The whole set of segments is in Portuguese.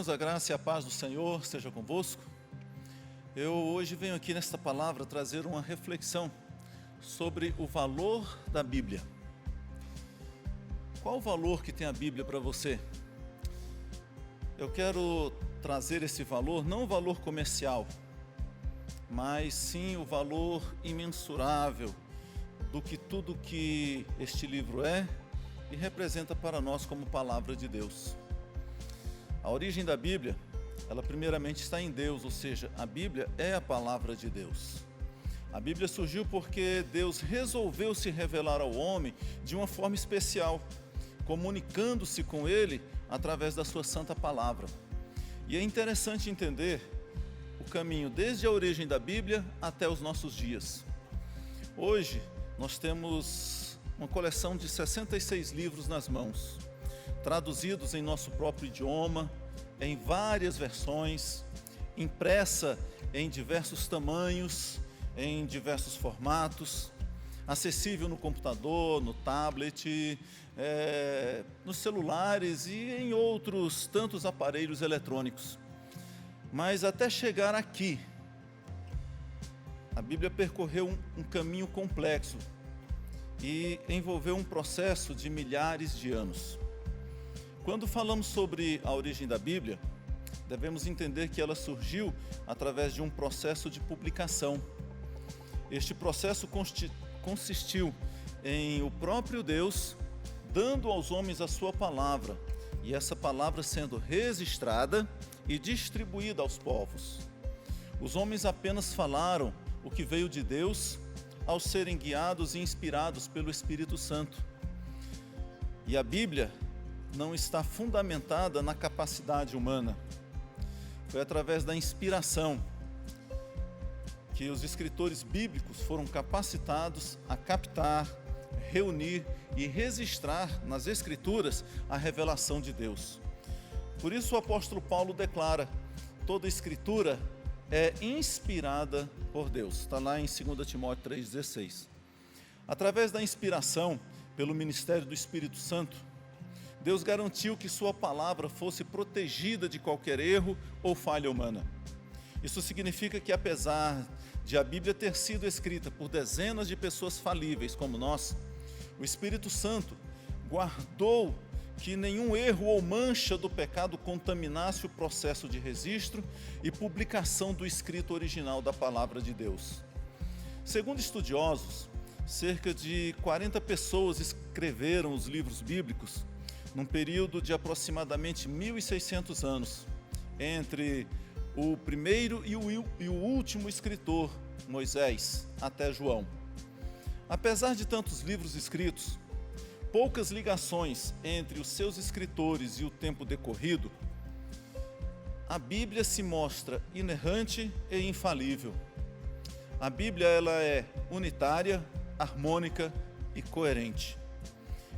irmãos, a graça e a paz do Senhor seja convosco. Eu hoje venho aqui nesta palavra trazer uma reflexão sobre o valor da Bíblia. Qual o valor que tem a Bíblia para você? Eu quero trazer esse valor, não o valor comercial, mas sim o valor imensurável do que tudo que este livro é e representa para nós como palavra de Deus. A origem da Bíblia, ela primeiramente está em Deus, ou seja, a Bíblia é a palavra de Deus. A Bíblia surgiu porque Deus resolveu se revelar ao homem de uma forma especial, comunicando-se com ele através da sua santa palavra. E é interessante entender o caminho desde a origem da Bíblia até os nossos dias. Hoje, nós temos uma coleção de 66 livros nas mãos, traduzidos em nosso próprio idioma, em várias versões, impressa em diversos tamanhos, em diversos formatos, acessível no computador, no tablet, nos celulares e em outros tantos aparelhos eletrônicos. Mas até chegar aqui, a Bíblia percorreu um caminho complexo e envolveu um processo de milhares de anos. Quando falamos sobre a origem da Bíblia, devemos entender que ela surgiu através de um processo de publicação. Este processo consistiu em o próprio Deus dando aos homens a sua palavra, e essa palavra sendo registrada e distribuída aos povos. Os homens apenas falaram o que veio de Deus ao serem guiados e inspirados pelo Espírito Santo. E a Bíblia não está fundamentada na capacidade humana. Foi através da inspiração que os escritores bíblicos foram capacitados a captar, reunir e registrar nas Escrituras a revelação de Deus. Por isso o apóstolo Paulo declara: toda Escritura é inspirada por Deus. Está lá em 2 Timóteo 3,16. Através da inspiração pelo ministério do Espírito Santo, Deus garantiu que sua palavra fosse protegida de qualquer erro ou falha humana. Isso significa que, apesar de a Bíblia ter sido escrita por dezenas de pessoas falíveis como nós, o Espírito Santo guardou que nenhum erro ou mancha do pecado contaminasse o processo de registro e publicação do escrito original da palavra de Deus. Segundo estudiosos, cerca de 40 pessoas escreveram os livros bíblicos num período de aproximadamente 1.600 anos, entre o primeiro e o último escritor, Moisés, até João. Apesar de tantos livros escritos, poucas ligações entre os seus escritores e o tempo decorrido, a Bíblia se mostra inerrante e infalível. A Bíblia ela é unitária, harmônica e coerente.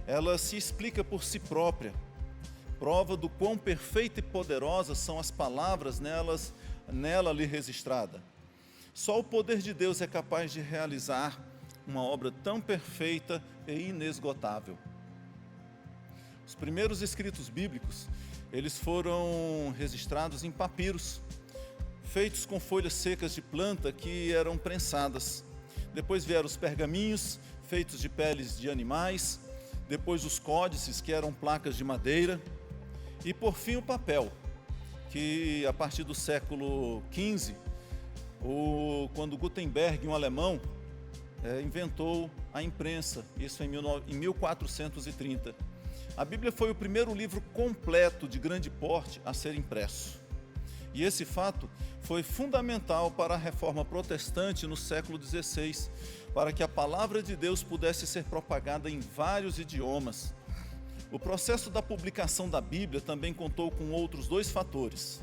Ela se explica por si própria, prova do quão perfeita e poderosas são as palavras nela ali registrada. Só o poder de Deus é capaz de realizar uma obra tão perfeita e inesgotável. Os primeiros escritos bíblicos, eles foram registrados em papiros, feitos com folhas secas de planta que eram prensadas. Depois vieram os pergaminhos, feitos de peles de animais. Depois os códices, que eram placas de madeira, e por fim o papel, que a partir do século XV, quando Gutenberg, um alemão, inventou a imprensa, isso em 1430. A Bíblia foi o primeiro livro completo de grande porte a ser impresso. E esse fato foi fundamental para a reforma protestante no século XVI, para que a palavra de Deus pudesse ser propagada em vários idiomas. O processo da publicação da Bíblia também contou com outros dois fatores: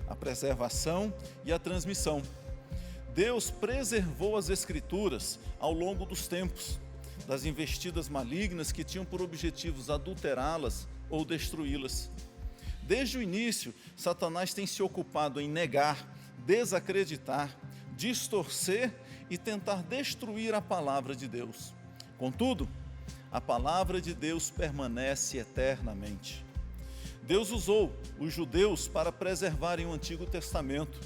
a preservação e a transmissão. Deus preservou as Escrituras ao longo dos tempos, das investidas malignas que tinham por objetivos adulterá-las ou destruí-las. Desde o início, Satanás tem se ocupado em negar, desacreditar, distorcer e tentar destruir a palavra de Deus. Contudo, a palavra de Deus permanece eternamente. Deus usou os judeus para preservarem o Antigo Testamento,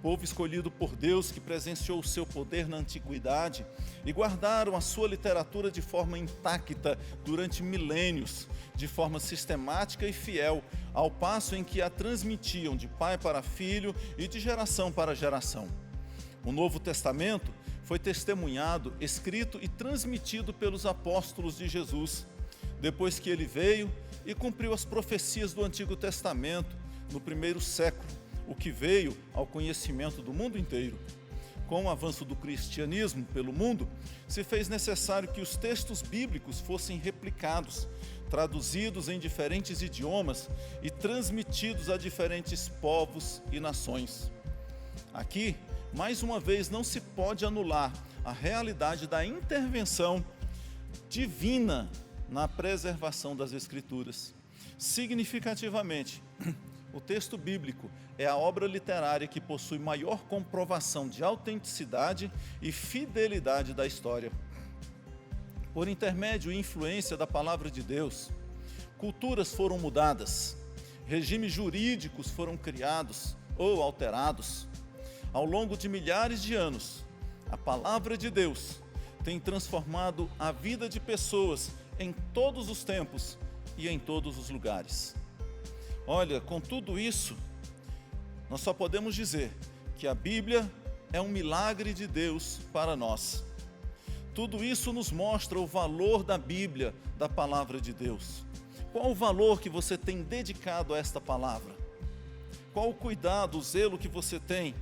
povo escolhido por Deus que presenciou o seu poder na antiguidade e guardaram a sua literatura de forma intacta durante milênios, de forma sistemática e fiel, ao passo em que a transmitiam de pai para filho e de geração para geração. O Novo Testamento foi testemunhado, escrito e transmitido pelos apóstolos de Jesus, depois que ele veio e cumpriu as profecias do Antigo Testamento no primeiro século, o que veio ao conhecimento do mundo inteiro. Com o avanço do cristianismo pelo mundo, se fez necessário que os textos bíblicos fossem replicados, traduzidos em diferentes idiomas e transmitidos a diferentes povos e nações. Aqui, mais uma vez, não se pode anular a realidade da intervenção divina na preservação das Escrituras. Significativamente, o texto bíblico é a obra literária que possui maior comprovação de autenticidade e fidelidade da história. Por intermédio e influência da palavra de Deus, culturas foram mudadas, regimes jurídicos foram criados ou alterados. Ao longo de milhares de anos, a palavra de Deus tem transformado a vida de pessoas em todos os tempos e em todos os lugares. Olha, com tudo isso, nós só podemos dizer que a Bíblia é um milagre de Deus para nós. Tudo isso nos mostra o valor da Bíblia, da palavra de Deus. Qual o valor que você tem dedicado a esta palavra? Qual o cuidado, o zelo que você tem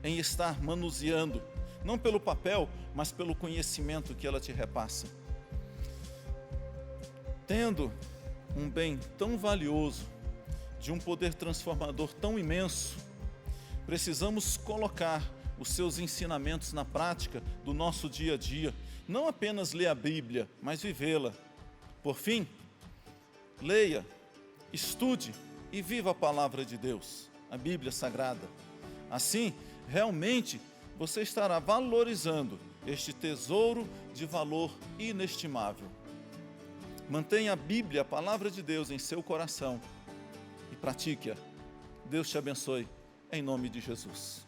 em estar manuseando, não pelo papel, mas pelo conhecimento que ela te repassa? Tendo um bem tão valioso, de um poder transformador tão imenso, precisamos colocar os seus ensinamentos na prática do nosso dia a dia, não apenas ler a Bíblia, mas vivê-la. Por fim, leia, estude e viva a palavra de Deus, a Bíblia Sagrada. Assim, realmente, você estará valorizando este tesouro de valor inestimável. Mantenha a Bíblia, a palavra de Deus, em seu coração e pratique-a. Deus te abençoe, em nome de Jesus.